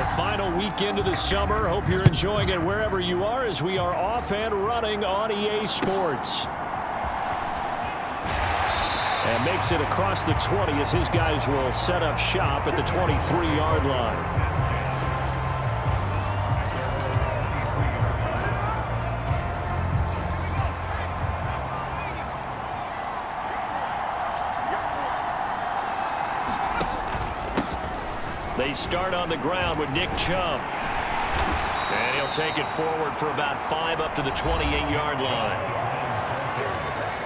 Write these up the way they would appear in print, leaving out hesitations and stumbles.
The final weekend of the summer. Hope you're enjoying it wherever you are as we are off and running on EA Sports. And makes it across the 20 as his guys will set up shop at the 23-yard line. They start on the ground with Nick Chubb. And he'll take it forward for about 5 up to the 28-yard line.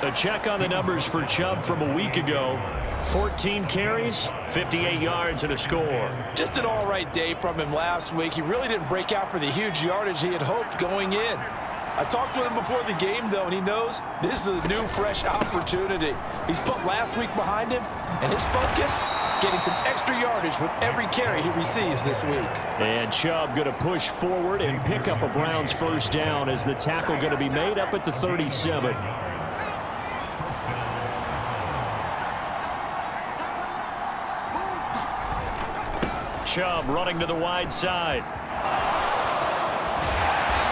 A check on the numbers for Chubb from a week ago. 14 carries, 58 yards, and a score. Just an all-right day from him last week. He really didn't break out for the huge yardage he had hoped going in. I talked with him before the game, though, and he knows this is a new, fresh opportunity. He's put last week behind him, and his focus, getting some extra yardage with every carry he receives this week. And Chubb going to push forward and pick up a Browns first down as the tackle going to be made up at the 37. Chubb running to the wide side.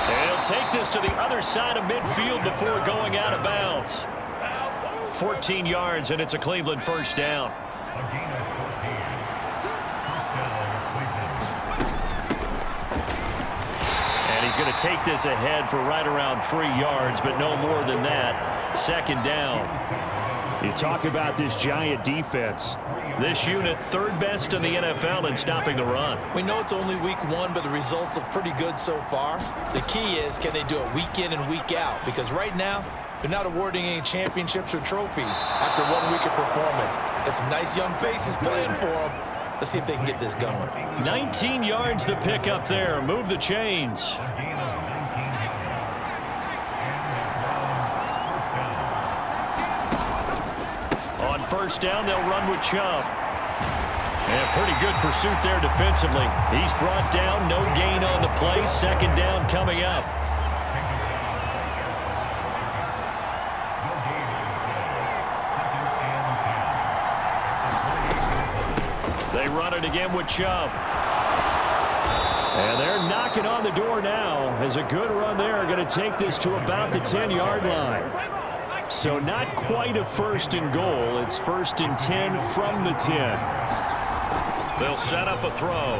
And he'll take this to the other side of midfield before going out of bounds. 14 yards, and it's a Cleveland first down. And he's going to take this ahead for right around 3 yards, but no more than that. Second down. You talk about this Giant defense. This unit, third best in the NFL in stopping the run. We know it's only week 1, but the results look pretty good so far. The key is, can they do it week in and week out? Because right now, they're not awarding any championships or trophies after 1 week of performance. Got some nice young faces playing for them. Let's see if they can get this going. 19 yards the pick up there. Move the chains. On first down, they'll run with Chubb. And a pretty good pursuit there defensively. He's brought down, no gain on the play. Second down coming up. They run it again with Chubb. And they're knocking on the door now as a good run there. Going to take this to about the 10-yard line. So not quite a first and goal. It's first and 10 from the 10. They'll set up a throw.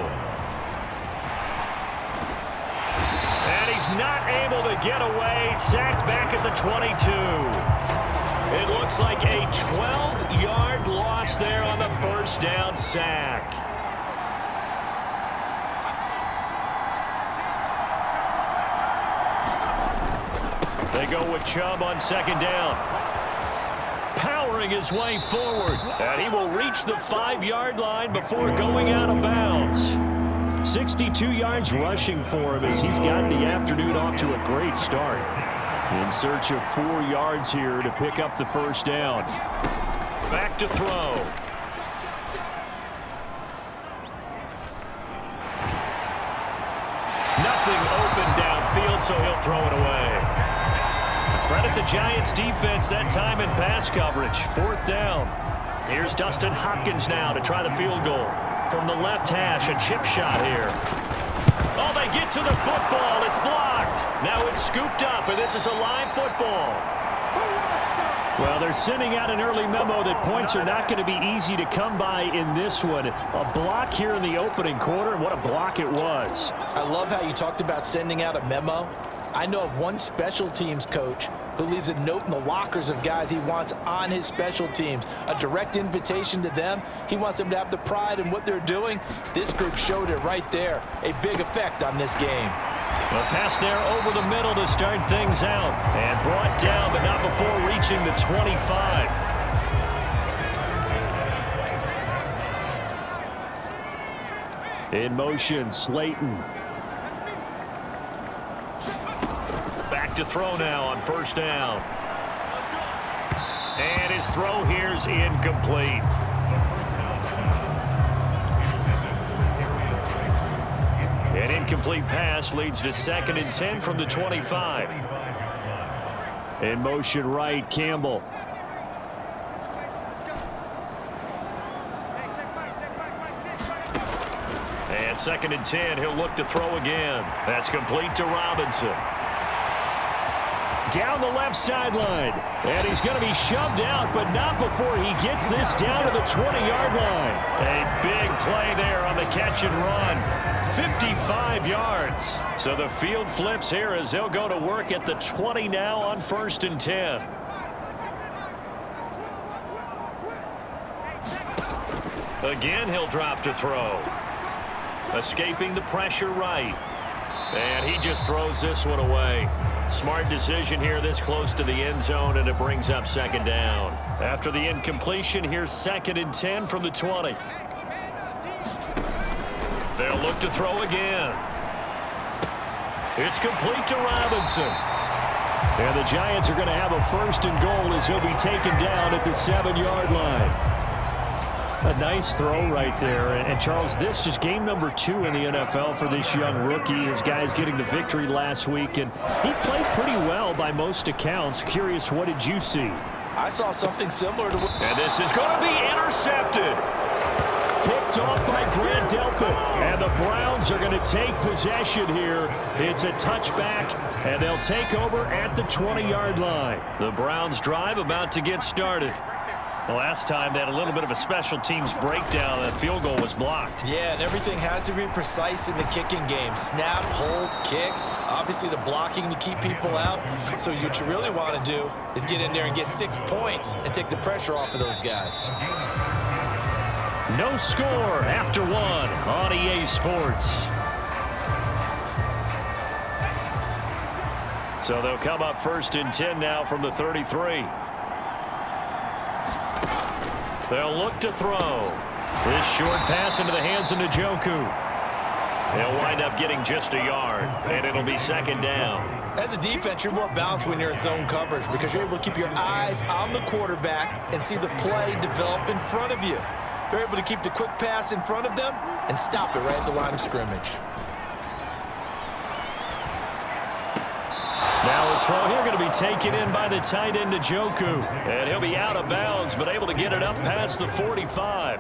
And he's not able to get away. Sacked back at the 22. It looks like a 12-yard loss there on the first down sack. They go with Chubb on second down. Powering his way forward. And he will reach the 5-yard line before going out of bounds. 62 yards rushing for him as he's got the afternoon off to a great start. In search of 4 yards here to pick up the first down. Back to throw. Nothing open downfield, so he'll throw it away. Credit the Giants defense that time in pass coverage. Fourth down. Here's Dustin Hopkins now to try the field goal. From the left hash, a chip shot here. Oh, they get to the football. It's blocked. Now it's scooped up, and this is a live football. Well, they're sending out an early memo that points are not going to be easy to come by in this one. A block here in the opening quarter, and what a block it was. I love how you talked about sending out a memo. I know of one special teams coach who leaves a note in the lockers of guys he wants on his special teams. A direct invitation to them. He wants them to have the pride in what they're doing. This group showed it right there. A big effect on this game. A pass there over the middle to start things out. And brought down, but not before reaching the 25. In motion, Slayton. Back to throw now on first down. And his throw here's incomplete. An incomplete pass leads to second and 10 from the 25. In motion right, Campbell. And 2nd and 10, he'll look to throw again. That's complete to Robinson. Down the left sideline. And he's going to be shoved out, but not before he gets this down to the 20-yard line. A big play there on the catch and run. 55 yards. So the field flips here as they'll go to work at the 20 now on 1st and 10. Again, he'll drop to throw. Escaping the pressure right. And he just throws this one away. Smart decision here this close to the end zone, and it brings up 2nd down. After the incompletion, here's 2nd and 10 from the 20. They'll look to throw again. It's complete to Robinson. And the Giants are going to have a 1st and goal as he'll be taken down at the 7-yard line. A nice throw right there. And Charles, this is game number 2 in the NFL for this young rookie. His guys getting the victory last week, and he played pretty well by most accounts. Curious, what did you see? I saw something similar to what... And this is going to be intercepted. Picked off by Grant Delpit. And the Browns are going to take possession here. It's a touchback, and they'll take over at the 20-yard line. The Browns drive about to get started. The last time they had a little bit of a special teams breakdown. That field goal was blocked. Yeah, and everything has to be precise in the kicking game. Snap, hold, kick. Obviously the blocking to keep people out. So what you really want to do is get in there and get 6 points and take the pressure off of those guys. No score after 1 on EA Sports. So they'll come up 1st and 10 now from the 33. They'll look to throw. This short pass into the hands of Njoku. They'll wind up getting just a yard, and it'll be 2nd down. As a defense, you're more balanced when you're in zone coverage because you're able to keep your eyes on the quarterback and see the play develop in front of you. You're able to keep the quick pass in front of them and stop it right at the line of scrimmage. Now a throw here going to be taken in by the tight end Njoku. And he'll be out of bounds, but able to get it up past the 45.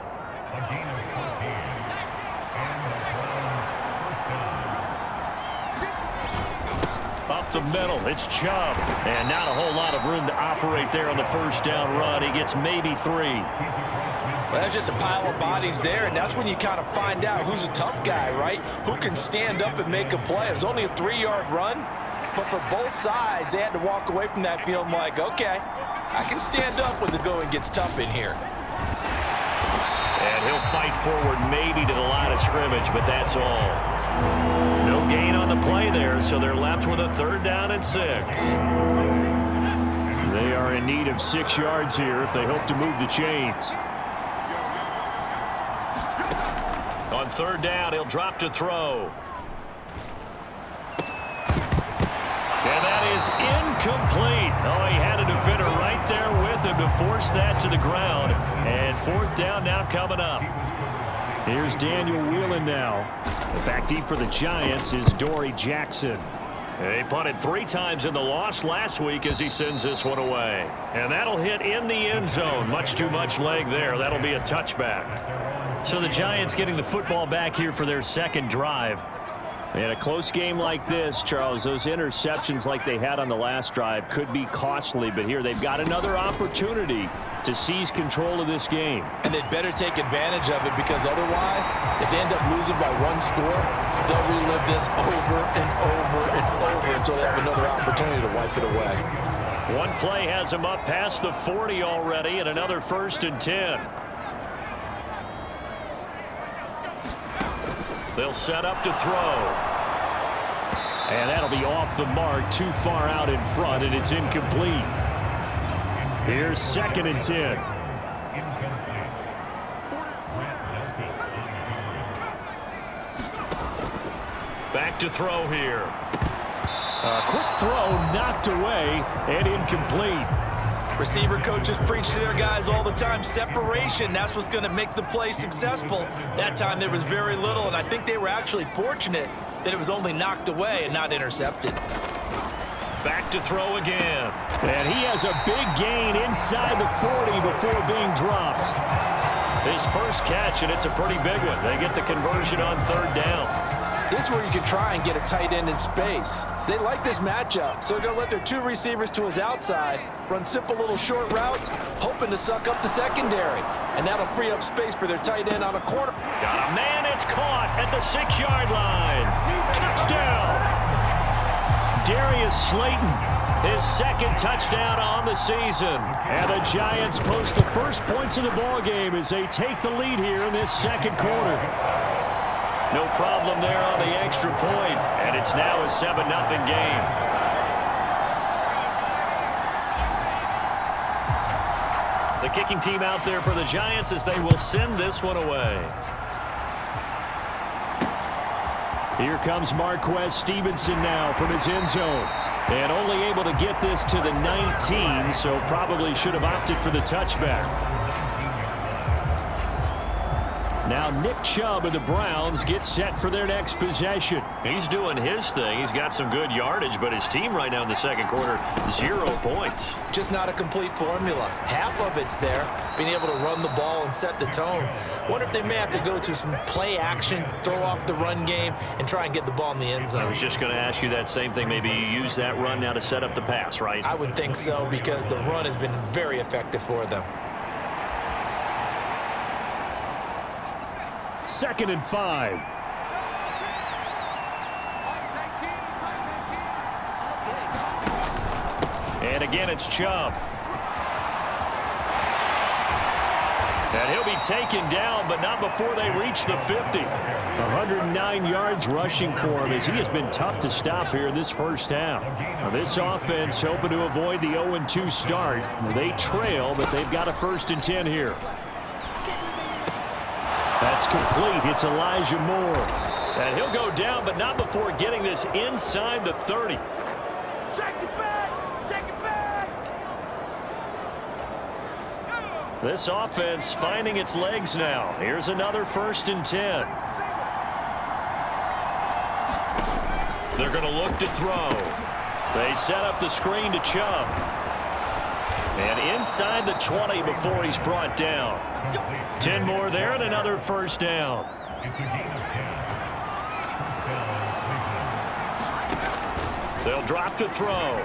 Up the middle, it's Chubb. And not a whole lot of room to operate there on the 1st down run. He gets maybe 3. Well, that's just a pile of bodies there, and that's when you kind of find out who's a tough guy, right? Who can stand up and make a play. It was only a 3-yard run. But for both sides, they had to walk away from that feeling like, okay, I can stand up when the going gets tough in here. And he'll fight forward maybe to the line of scrimmage, but that's all. No gain on the play there, so they're left with a 3rd down and 6. They are in need of 6 yards here if they hope to move the chains. On 3rd down, he'll drop to throw. And that is incomplete. Oh, he had a defender right there with him to force that to the ground. And 4th down now coming up. Here's Daniel Whelan now. Back deep for the Giants is Dory Jackson. He punted 3 times in the loss last week as he sends this one away. And that'll hit in the end zone. Much too much leg there. That'll be a touchback. So the Giants getting the football back here for their 2nd drive. In a close game like this, Charles, those interceptions like they had on the last drive could be costly, but here they've got another opportunity to seize control of this game. And they'd better take advantage of it because otherwise, if they end up losing by 1 score, they'll relive this over and over and over until they have another opportunity to wipe it away. One play has them up past the 40 already, and another 1st and 10. They'll set up to throw. And that'll be off the mark, too far out in front, and it's incomplete. Here's 2nd and 10. Back to throw here. A quick throw knocked away and incomplete. Receiver coaches preach to their guys all the time. Separation, that's what's going to make the play successful. That time there was very little, and I think they were actually fortunate that it was only knocked away and not intercepted. Back to throw again. And he has a big gain inside the 40 before being dropped. His first catch, and it's a pretty big one. They get the conversion on third down. This is where you can try and get a tight end in space. They like this matchup, so they're going to let their two receivers to his outside run simple little short routes, hoping to suck up the secondary. And that'll free up space for their tight end on a corner. Got a man, it's caught at the 6-yard line. Touchdown! Darius Slayton, his second touchdown on the season. And the Giants post the first points of the ballgame as they take the lead here in this second quarter. No problem there on the extra point, and it's now a 7-0 game. The kicking team out there for the Giants as they will send this one away. Here comes Marquez Stevenson now from his end zone. And only able to get this to the 19, so probably should have opted for the touchback. Now Nick Chubb of the Browns gets set for their next possession. He's doing his thing. He's got some good yardage, but his team right now in the second quarter, 0 points. Just not a complete formula. Half of it's there, being able to run the ball and set the tone. Wonder if they may have to go to some play action, throw off the run game, and try and get the ball in the end zone. I was just going to ask you that same thing. Maybe you use that run now to set up the pass, right? I would think so, because the run has been very effective for them. 2nd and 5. And again, it's Chubb. And he'll be taken down, but not before they reach the 50. 109 yards rushing for him as he has been tough to stop here in this first half. Now this offense hoping to avoid the 0-2 start. They trail, but they've got a 1st and 10 here. That's complete. It's Elijah Moore. And he'll go down, but not before getting this inside the 30. This offense finding its legs now. Here's another 1st and 10. They're going to look to throw. They set up the screen to Chubb. And inside the 20 before he's brought down. 10 more there and another 1st down. They'll drop to throw.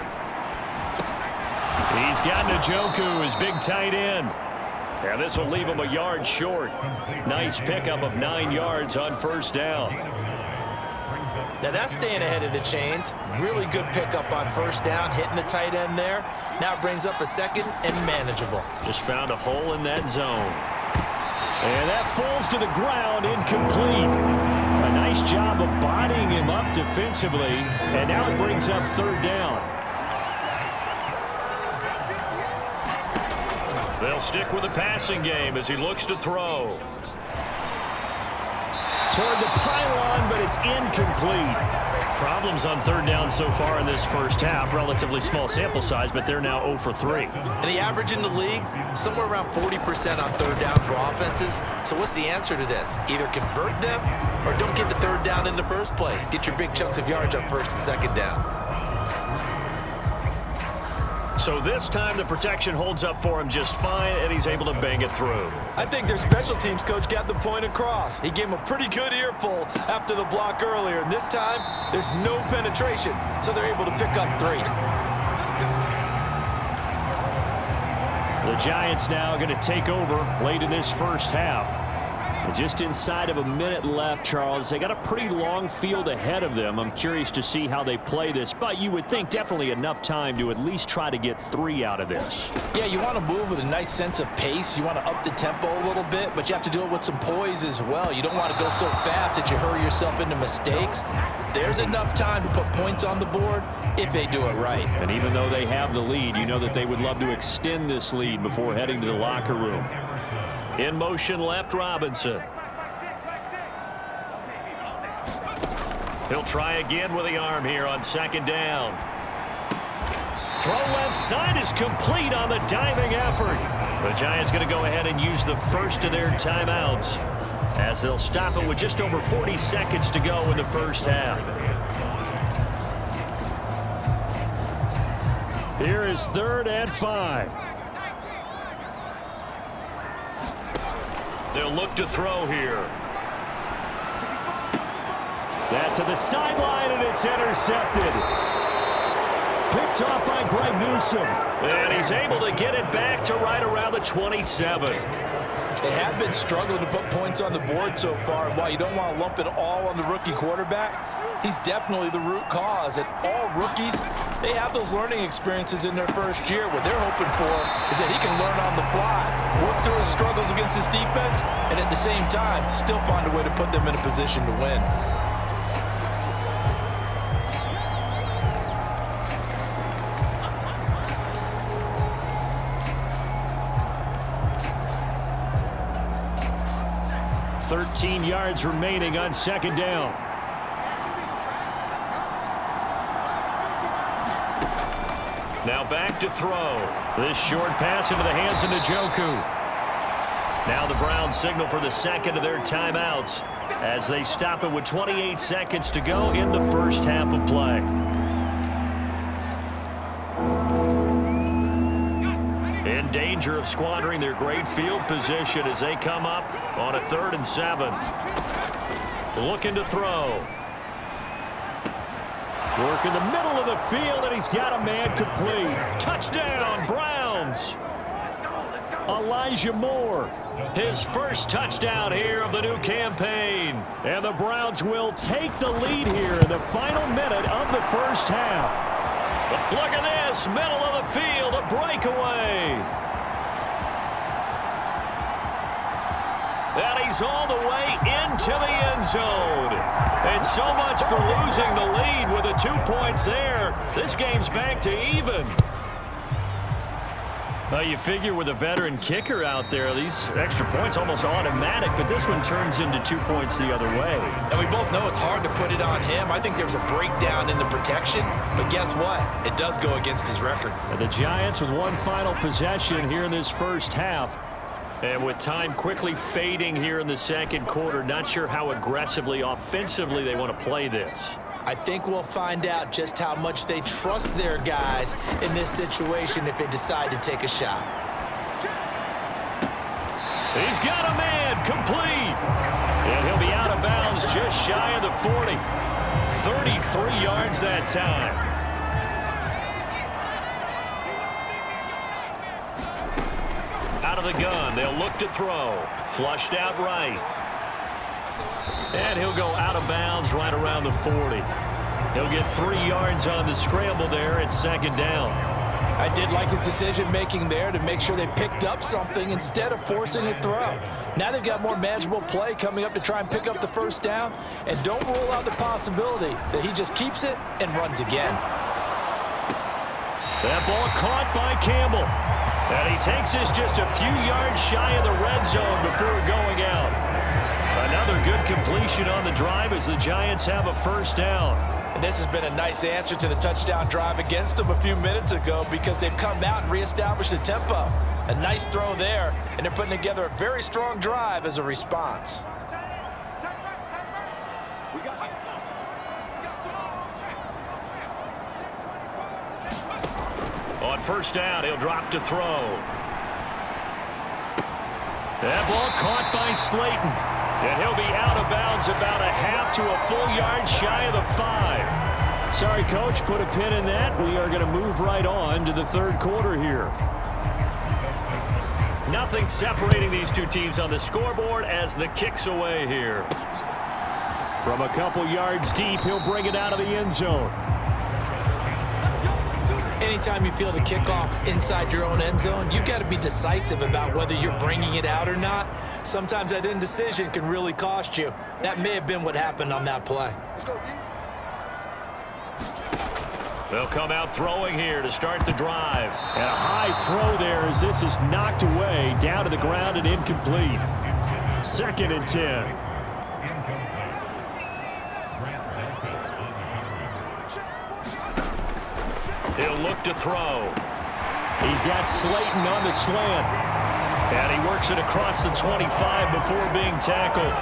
He's got Njoku, his big tight end. And this will leave him a yard short. Nice pickup of 9 yards on 1st down. Now that's staying ahead of the chains. Really good pickup on 1st down, hitting the tight end there. Now it brings up a 2nd and manageable. Just found a hole in that zone. And that falls to the ground, incomplete. A nice job of bodying him up defensively. And now it brings up 3rd down. They'll stick with the passing game as he looks to throw. Toward the pylon, but it's incomplete. Problems on 3rd down so far in this first half. Relatively small sample size, but they're now 0 for 3. And the average in the league, somewhere around 40% on 3rd down for offenses. So what's the answer to this? Either convert them or don't get to 3rd down in the first place. Get your big chunks of yards on 1st and 2nd down. So this time the protection holds up for him just fine, and he's able to bang it through. I think their special teams coach got the point across. He gave him a pretty good earful after the block earlier, and this time there's no penetration, so they're able to pick up 3. The Giants now going to take over late in this first half. Just inside of a minute left, Charles. They got a pretty long field ahead of them. I'm curious to see how they play this, but you would think definitely enough time to at least try to get 3 out of this. Yeah, you want to move with a nice sense of pace. You want to up the tempo a little bit, but you have to do it with some poise as well. You don't want to go so fast that you hurry yourself into mistakes. There's enough time to put points on the board if they do it right. And even though they have the lead, you know that they would love to extend this lead before heading to the locker room. In motion left, Robinson. He'll try again with the arm here on 2nd down. Throw left side is complete on the diving effort. The Giants going to go ahead and use the first of their timeouts as they'll stop it with just over 40 seconds to go in the first half. Here is 3rd and 5. They'll look to throw here. That to the sideline, and it's intercepted. Picked off by Greg Newsome. And he's able to get it back to right around the 27. They have been struggling to put points on the board so far, and while you don't want to lump it all on the rookie quarterback, he's definitely the root cause. And all rookies, they have those learning experiences in their first year. What they're hoping for is that he can learn on the fly, work through his struggles against his defense, and at the same time, still find a way to put them in a position to win. .13 yards remaining on second down. Now back to throw. This short pass into the hands of Njoku. Now the Browns signal for the second of their timeouts as they stop it with 28 seconds to go in the first half of play. In danger of squandering their great field position as they come up on a 3rd and 7. Looking to throw. Work in the middle of the field, and he's got a man complete. Touchdown, Browns. Elijah Moore, his first touchdown here of the new campaign. And the Browns will take the lead here in the final minute of the first half. Look at this, middle of the field, a breakaway. And he's all the way into the end zone. And so much for losing the lead with the 2 points there. This game's back to even. Well, you figure with a veteran kicker out there, these extra points almost automatic, but this one turns into 2 points the other way. And we both know it's hard to put it on him. I think there's a breakdown in the protection, but guess what? It does go against his record. And the Giants with one final possession here in this first half. And with time quickly fading here in the second quarter, not sure how aggressively, offensively they want to play this. I think we'll find out just how much they trust their guys in this situation if they decide to take a shot. He's got a man complete. And he'll be out of bounds just shy of the 40. 33 yards that time. Out of the gun, they'll look to throw. Flushed out right. And he'll go out of bounds right around the 40. He'll get 3 yards on the scramble there at second down. I did like his decision-making there to make sure they picked up something instead of forcing a throw. Now they've got more manageable play coming up to try and pick up the first down, and don't rule out the possibility that he just keeps it and runs again. That ball caught by Campbell. And he takes us just a few yards shy of the red zone before going out. Another good completion on the drive as the Giants have a first down. And this has been a nice answer to the touchdown drive against them a few minutes ago because they've come out and reestablished the tempo. A nice throw there, and they're putting together a very strong drive as a response. On first down, he'll drop to throw. That ball caught by Slayton. And he'll be out of bounds about a half to a full yard shy of the 5. Sorry, Coach, put a pin in that. We are going to move right on to the third quarter here. Nothing separating these two teams on the scoreboard as the kick's away here. From a couple yards deep, he'll bring it out of the end zone. Anytime you feel the kickoff inside your own end zone, you've got to be decisive about whether you're bringing it out or not. Sometimes that indecision can really cost you. That may have been what happened on that play. They'll come out throwing here to start the drive. And a high throw there as this is knocked away, down to the ground and incomplete. 2nd and 10. He'll look to throw. He's got Slayton on the slant. And he works it across the 25 before being tackled.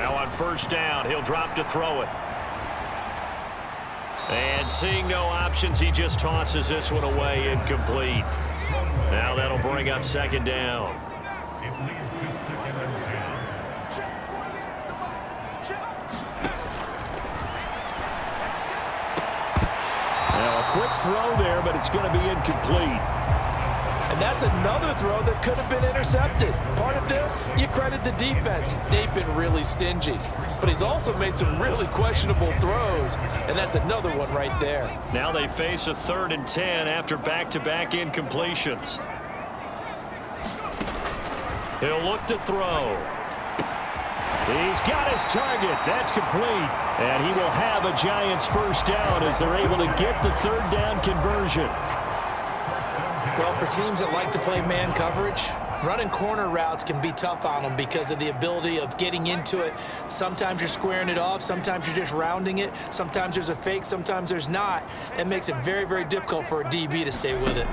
Now on first down, he'll drop to throw it. And seeing no options, he just tosses this one away, incomplete. Now that'll bring up second down. Now a quick throw there, but it's going to be incomplete. And that's another throw that could have been intercepted. Part of this, you credit the defense. They've been really stingy. But he's also made some really questionable throws, and that's another one right there. Now they face a 3rd and 10 after back-to-back incompletions. He'll look to throw. He's got his target. That's complete. And he will have a Giants first down as they're able to get the 3rd down conversion. Well, for teams that like to play man coverage, running corner routes can be tough on them because of the ability of getting into it. Sometimes you're squaring it off. Sometimes you're just rounding it. Sometimes there's a fake. Sometimes there's not. It makes it very, very difficult for a DB to stay with it.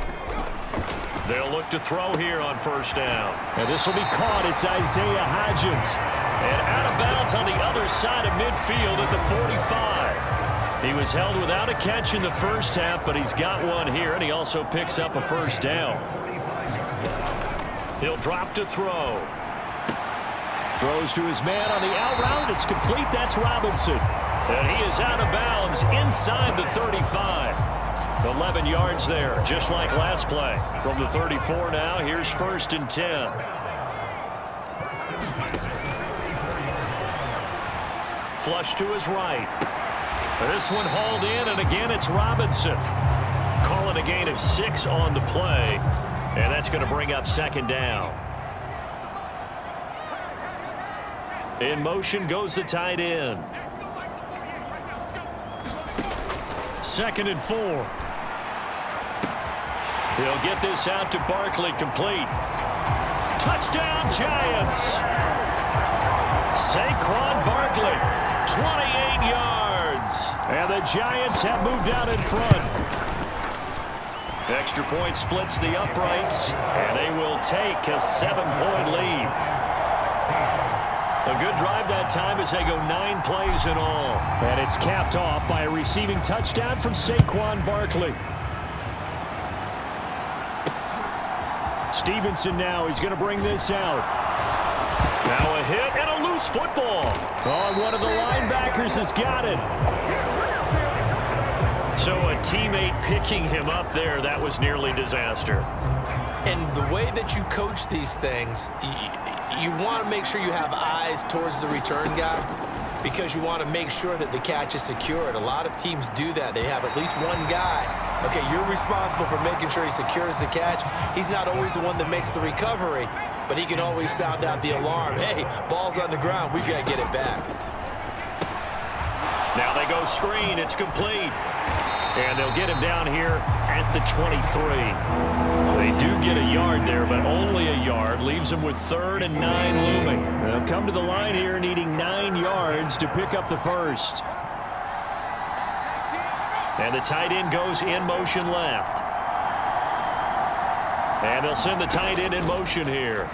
They'll look to throw here on first down. And this will be caught. It's Isaiah Hodgins. And out of bounds on the other side of midfield at the 45. He was held without a catch in the first half, but he's got one here, and he also picks up a first down. He'll drop to throw. Throws to his man on the out route. It's complete. That's Robinson. And he is out of bounds inside the 35. 11 yards there, just like last play. From the 34 now, here's 1st and 10. Flush to his right. This one hauled in, and again it's Robinson. Calling a gain of 6 on the play, and that's going to bring up second down. In motion goes the tight end. 2nd and 4. He'll get this out to Barkley, complete. Touchdown, Giants! Saquon Barkley, 28 yards. And the Giants have moved out in front. Extra point splits the uprights, and they will take a 7-point lead. A good drive that time as they go 9 plays in all. And it's capped off by a receiving touchdown from Saquon Barkley. Stevenson now, he's going to bring this out. Now a hit and a loose football. Oh, one of the linebackers has got it. So a teammate picking him up there, that was nearly disaster. And the way that you coach these things, you want to make sure you have eyes towards the return guy because you want to make sure that the catch is secured. A lot of teams do that. They have at least one guy. Okay, you're responsible for making sure he secures the catch. He's not always the one that makes the recovery, but he can always sound out the alarm. Hey, ball's on the ground. We've got to get it back. Now they go screen. It's complete. And they'll get him down here at the 23. They do get a yard there, but only a yard. Leaves him with 3rd and 9 looming. They'll come to the line here needing 9 yards to pick up the first. And the tight end goes in motion left. And they'll send the tight end in motion here.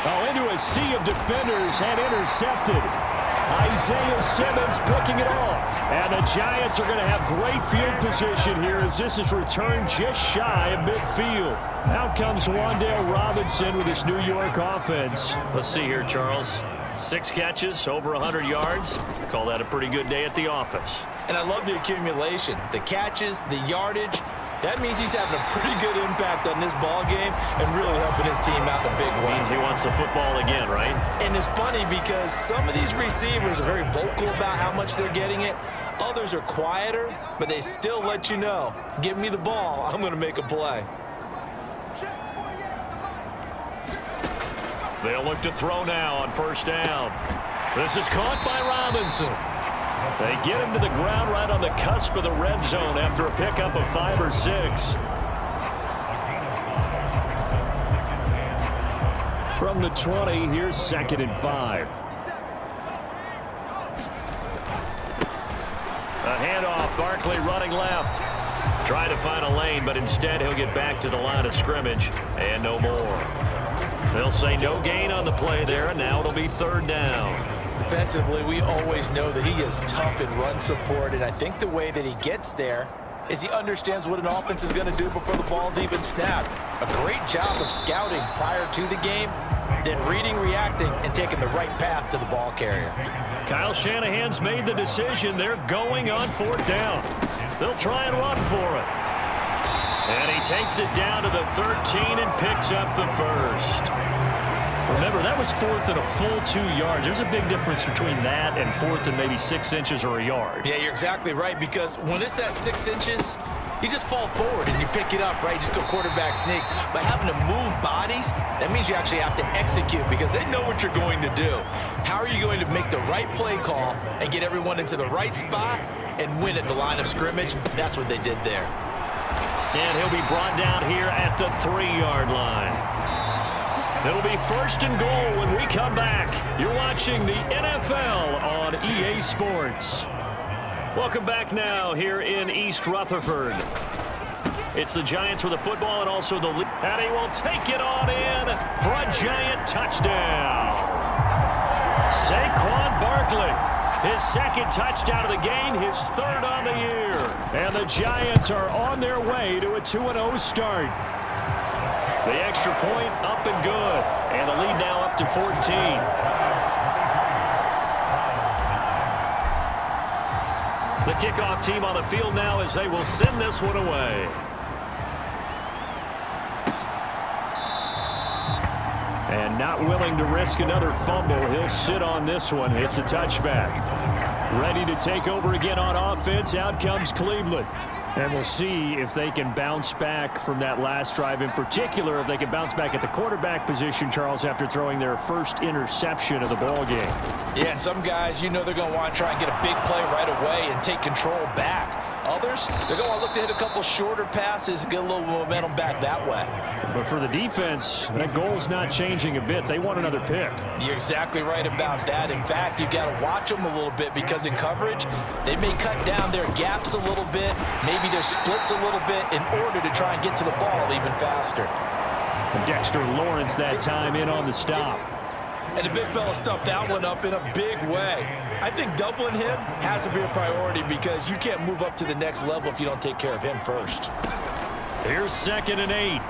Oh, into a sea of defenders and intercepted. Isaiah Simmons picking it off. And the Giants are going to have great field position here as this is returned just shy of midfield. Out comes Wan'Dale Robinson with his New York offense. Let's see here, Charles. 6 catches, over 100 yards. Call that a pretty good day at the office. And I love the accumulation, the catches, the yardage. That means he's having a pretty good impact on this ball game and really helping his team out in a big way. Means he wants the football again, right? And it's funny because some of these receivers are very vocal about how much they're getting it. Others are quieter, but they still let you know, give me the ball, I'm going to make a play. They'll look to throw now on first down. This is caught by Robinson. They get him to the ground right on the cusp of the red zone after a pickup of 5 or 6. From the 20, here's 2nd and 5. A handoff, Barkley running left. Try to find a lane, but instead he'll get back to the line of scrimmage and no more. They'll say no gain on the play there, and now it'll be third down. Defensively, we always know that he is tough in run support, and I think the way that he gets there is he understands what an offense is going to do before the ball's even snapped. A great job of scouting prior to the game, then reading, reacting, and taking the right path to the ball carrier. Kyle Shanahan's made the decision. They're going on fourth down. They'll try and run for it. And he takes it down to the 13 and picks up the first. Remember, that was fourth and a full 2 yards. There's a big difference between that and fourth and maybe 6 inches or a yard. Yeah, you're exactly right, because when it's that 6 inches, you just fall forward and you pick it up, right? You just go quarterback sneak. But having to move bodies, that means you actually have to execute because they know what you're going to do. How are you going to make the right play call and get everyone into the right spot and win at the line of scrimmage? That's what they did there. And he'll be brought down here at the 3-yard line. It'll be first and goal when we come back. You're watching the NFL on EA Sports. Welcome back now here in East Rutherford. It's the Giants with the football and also the lead. And he will take it on in for a Giant touchdown. Saquon Barkley, his second touchdown of the game, his third on the year. And the Giants are on their way to a 2-0 start. The extra point up and good. And the lead now up to 14. The kickoff team on the field now as they will send this one away. And not willing to risk another fumble. He'll sit on this one. It's a touchback. Ready to take over again on offense. Out comes Cleveland. And we'll see if they can bounce back from that last drive. In particular, if they can bounce back at the quarterback position, Charles, after throwing their first interception of the ball game. Yeah, and some guys, you know they're going to want to try and get a big play right away and take control back. Others, they're going to want to look to hit a couple shorter passes and get a little momentum back that way. But for the defense, that goal's not changing a bit. They want another pick. You're exactly right about that. In fact, you've got to watch them a little bit because in coverage, they may cut down their gaps a little bit, maybe their splits a little bit in order to try and get to the ball even faster. Dexter Lawrence that time in on the stop. And the big fella stuffed that one up in a big way. I think doubling him has to be a priority because you can't move up to the next level if you don't take care of him first. Here's 2nd and 8.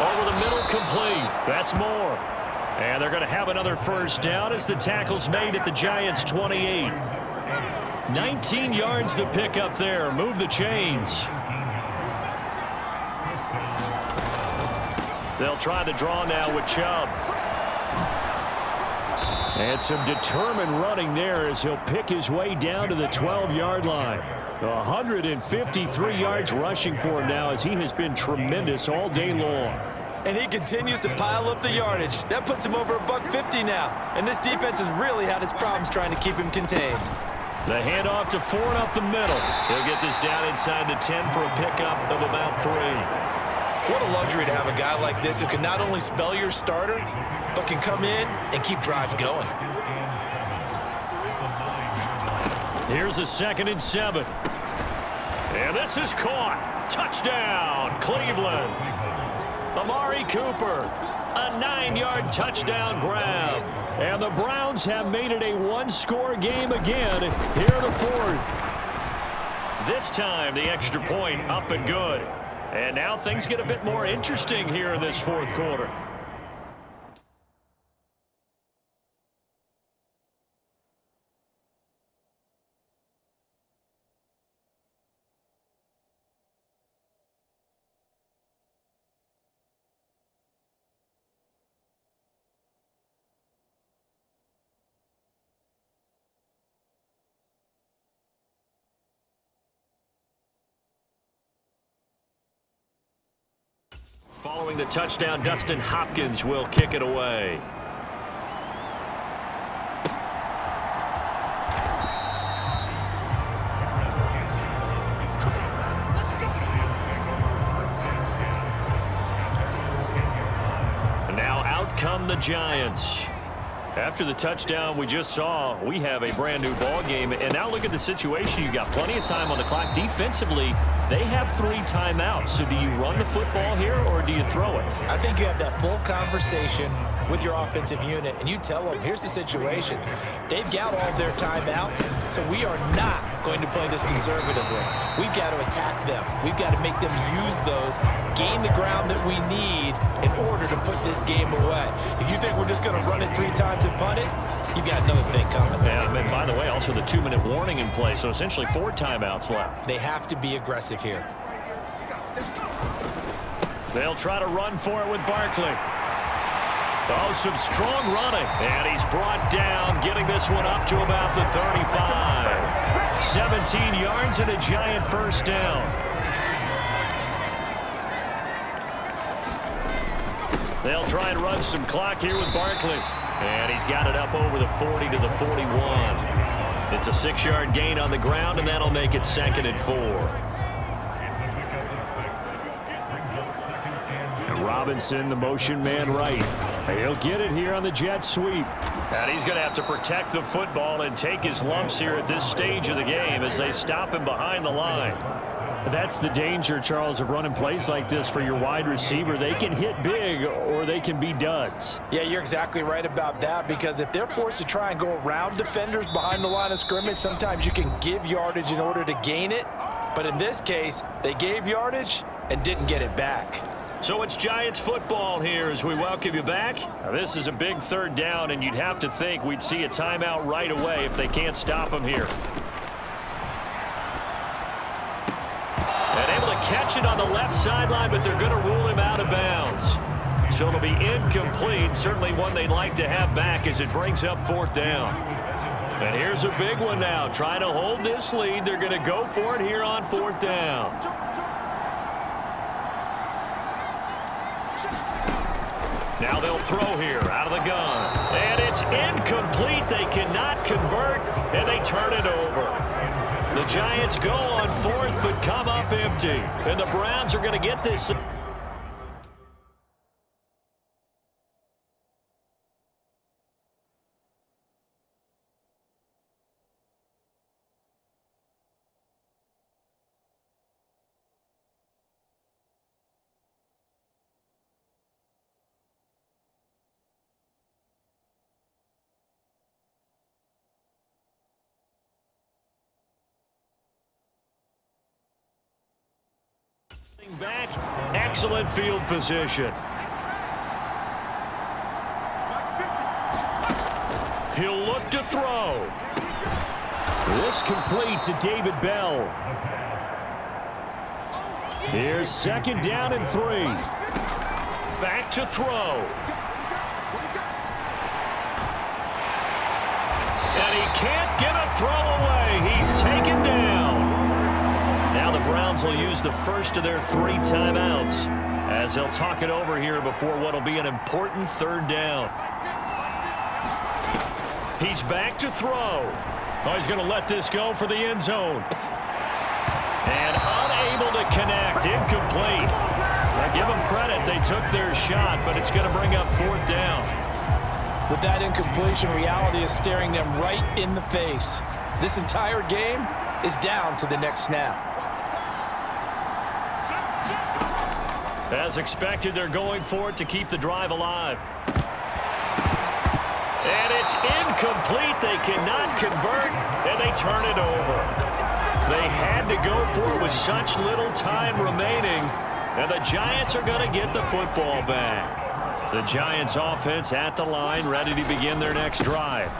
Over the middle, complete. That's more. And they're going to have another first down as the tackle's made at the Giants' 28. 19 yards to pick up there. Move the chains. They'll try the draw now with Chubb. And some determined running there as he'll pick his way down to the 12-yard line. 153 yards rushing for him now as he has been tremendous all day long. And he continues to pile up the yardage. That puts him over $150 now. And this defense has really had its problems trying to keep him contained. The handoff to Ford up the middle. He'll get this down inside the 10 for a pickup of about 3. What a luxury to have a guy like this who can not only spell your starter, but can come in and keep drives going. Here's a 2nd and 7. And this is caught. Touchdown, Cleveland. Amari Cooper, a 9-yard touchdown grab. And the Browns have made it a one-score game again here in the 4th. This time, the extra point up and good. And now things get a bit more interesting here in this 4th quarter. Following the touchdown, Dustin Hopkins will kick it away. And now out come the Giants. After the touchdown we just saw, we have a brand new ball game. And now look at the situation. You've got plenty of time on the clock. Defensively, They have 3 timeouts. So do you run the football here or do you throw it? I think you have that full conversation with your offensive unit, and you tell them, here's the situation. They've got all their timeouts, so we are not going to play this conservatively. We've got to attack them. We've got to make them use those, gain the ground that we need in order to put this game away. If you think we're just going to run it 3 times and punt it, you've got another thing coming. Yeah, and by the way, also the 2-minute warning in play, so essentially 4 timeouts left. They have to be aggressive here. They'll try to run for it with Barkley. Oh, some strong running. And he's brought down, getting this one up to about the 35. 17 yards and a giant first down. They'll try and run some clock here with Barkley. And he's got it up over the 40 to the 41. It's a 6-yard gain on the ground, and that'll make it 2nd and 4. Robinson, the motion man right. He'll get it here on the jet sweep. And he's going to have to protect the football and take his lumps here at this stage of the game as they stop him behind the line. That's the danger, Charles, of running plays like this for your wide receiver. They can hit big or they can be duds. Yeah, you're exactly right about that, because if they're forced to try and go around defenders behind the line of scrimmage, sometimes you can give yardage in order to gain it. But in this case, they gave yardage and didn't get it back. So it's Giants football here as we welcome you back. Now, this is a big 3rd down, and you'd have to think we'd see a timeout right away if they can't stop him here. And able to catch it on the left sideline, but they're going to rule him out of bounds. So it'll be incomplete, certainly one they'd like to have back as it brings up 4th down. And here's a big one now, trying to hold this lead. They're going to go for it here on 4th down. Now they'll throw here out of the gun. And it's incomplete. They cannot convert, and they turn it over. The Giants go on 4th, but come up empty. And the Browns are going to get this. Back, excellent field position. He'll look to throw. This complete to David Bell. Here's 2nd down and 3. Back to throw. And he can't get a throw away. He's taken down. Now the Browns will use the first of their 3 timeouts as they'll talk it over here before what will be an important 3rd down. He's back to throw. Oh, he's going to let this go for the end zone. And unable to connect. Incomplete. Now give them credit. They took their shot, but it's going to bring up 4th down. With that incompletion, reality is staring them right in the face. This entire game is down to the next snap. As expected, they're going for it to keep the drive alive. And it's incomplete. They cannot convert, and they turn it over. They had to go for it with such little time remaining, and the Giants are going to get the football back. The Giants offense at the line, ready to begin their next drive.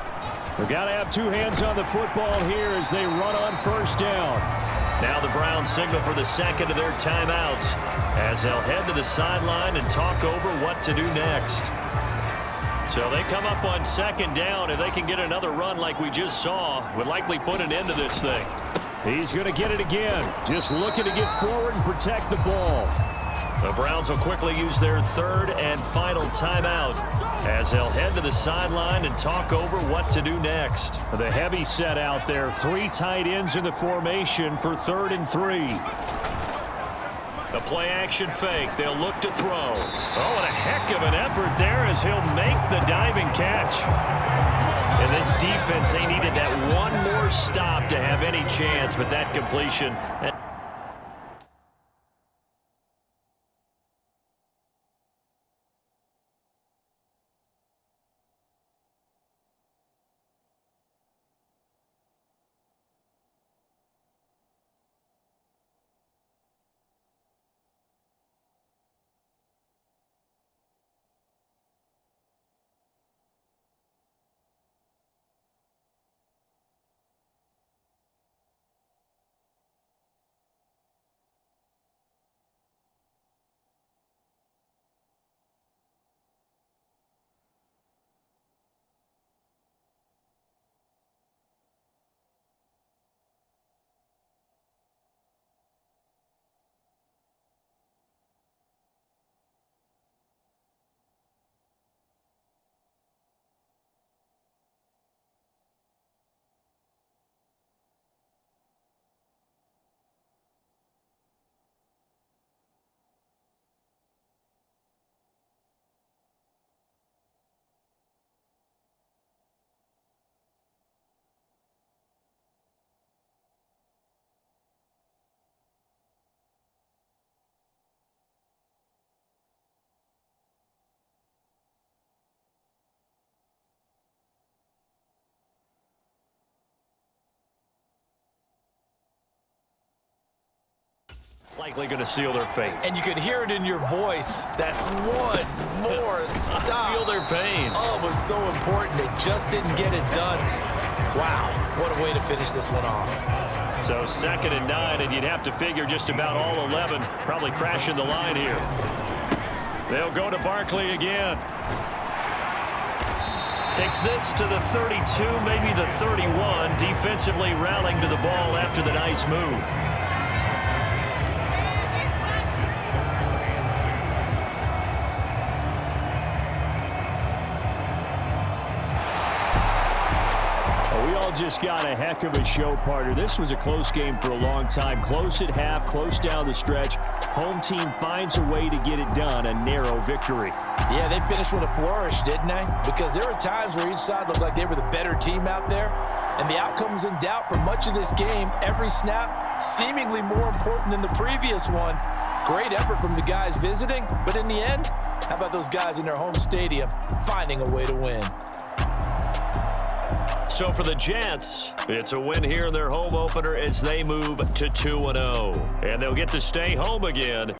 They've got to have 2 hands on the football here as they run on 1st down. Now the Browns signal for the 2nd of their timeouts as they'll head to the sideline and talk over what to do next. So they come up on 2nd down. If they can get another run like we just saw, would likely put an end to this thing. He's going to get it again. Just looking to get forward and protect the ball. The Browns will quickly use their 3rd and final timeout as they'll head to the sideline and talk over what to do next. The heavy set out there. 3 tight ends in the formation for 3rd and 3. The play action fake. They'll look to throw. Oh, and a heck of an effort there as he'll make the diving catch. And this defense, they needed that one more stop to have any chance, but that completion. Likely going to seal their fate. And you could hear it in your voice, that one more stop. Feel their pain. Oh, it was so important. They just didn't get it done. Wow, what a way to finish this one off. So 2nd and 9, and you'd have to figure just about all 11 probably crashing the line here. They'll go to Barkley again. Takes this to the 32, maybe the 31. Defensively rallying to the ball after the nice move. Just got a heck of a show, partner. This was a close game for a long time. Close at half, close down the stretch. Home team finds a way to get it done. A narrow victory. Yeah, they finished with a flourish, didn't they? Because there were times where each side looked like they were the better team out there. And the outcome's in doubt for much of this game. Every snap seemingly more important than the previous one. Great effort from the guys visiting. But in the end, how about those guys in their home stadium finding a way to win? So for the Jets, it's a win here in their home opener as they move to 2-0. And they'll get to stay home again